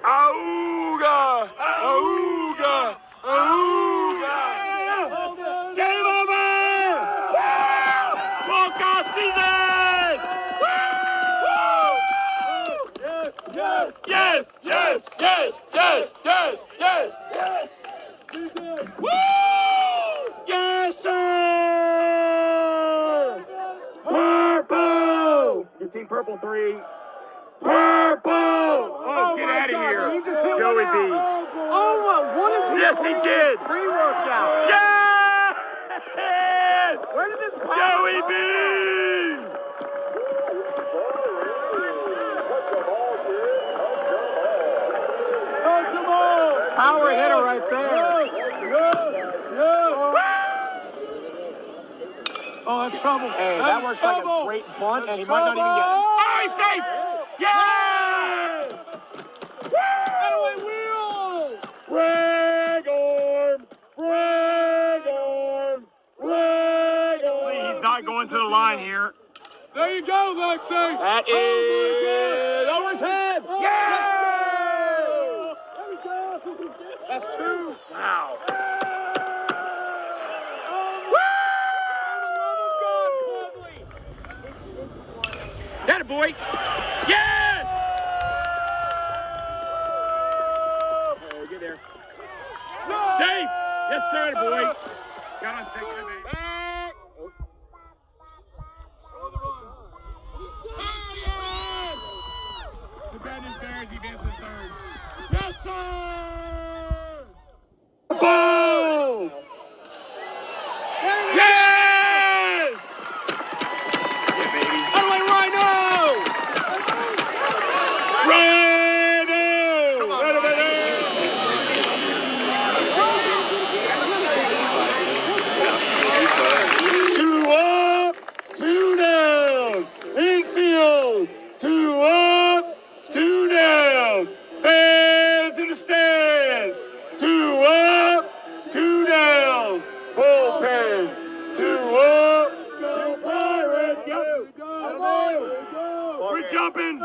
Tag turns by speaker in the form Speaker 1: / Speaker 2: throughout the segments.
Speaker 1: Auga! Auga! Auga! Game over! Podcast season! Yes! Yes! Yes! Yes! Yes! Yes! Yes! Yes! Woo! Yes, sir! Purple! Your team purple 3. Purple! Oh, get out of here.
Speaker 2: He just hit
Speaker 1: Joey B.
Speaker 2: Oh, what is he?
Speaker 1: Yes, he did.
Speaker 2: Pre-workout.
Speaker 1: Yes!
Speaker 2: Where did this power
Speaker 1: Joey
Speaker 2: come
Speaker 1: B!
Speaker 2: Touch them all. Power hitter right there. Yes. Oh, that's trouble.
Speaker 3: Hey, that works like a great bunt, and he might not even get it.
Speaker 1: Oh, he's safe! Yeah!
Speaker 2: Anyway, wheel!
Speaker 1: Rag arm! Rag arm! Rag arm! See, he's not going to the line here.
Speaker 2: There you go, Lexi.
Speaker 3: That is over his head.
Speaker 1: Yeah!
Speaker 3: That's 2.
Speaker 1: Wow. That a boy. Yes! Oh, get there. Safe. Yes, sir, boy. Got on second and back. The bad news Bears advances third. Yes, sir! Boom! Yes! Yeah, baby.
Speaker 2: Anyway, Rhino!
Speaker 1: Rhino!
Speaker 2: Come on,
Speaker 1: Two up, 2 down. Infield. 2 up, 2 down. Fans in the stands. 2 up, 2 down. Bullpen. 2 up. Go Pirates. We're jumping.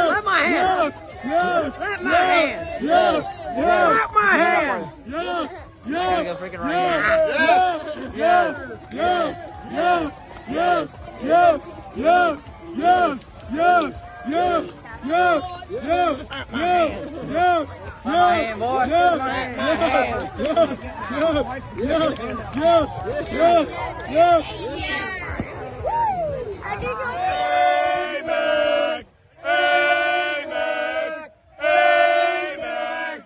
Speaker 4: Let my hand. Let my hand. Let my hand.
Speaker 1: Amen. Amen. Amen.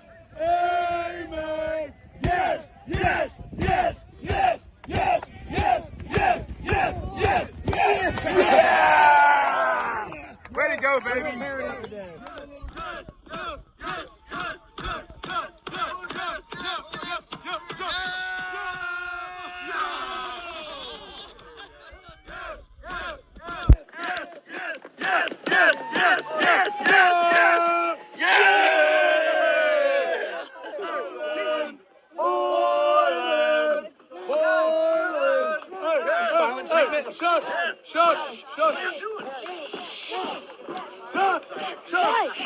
Speaker 1: Amen. Yes. Yes. Yes. Yes. Yes. Yes. Yes. Yes. Yes. Yes. Yeah. Way to go, baby.
Speaker 2: Shush! Shush! Shush! Shush! Shush!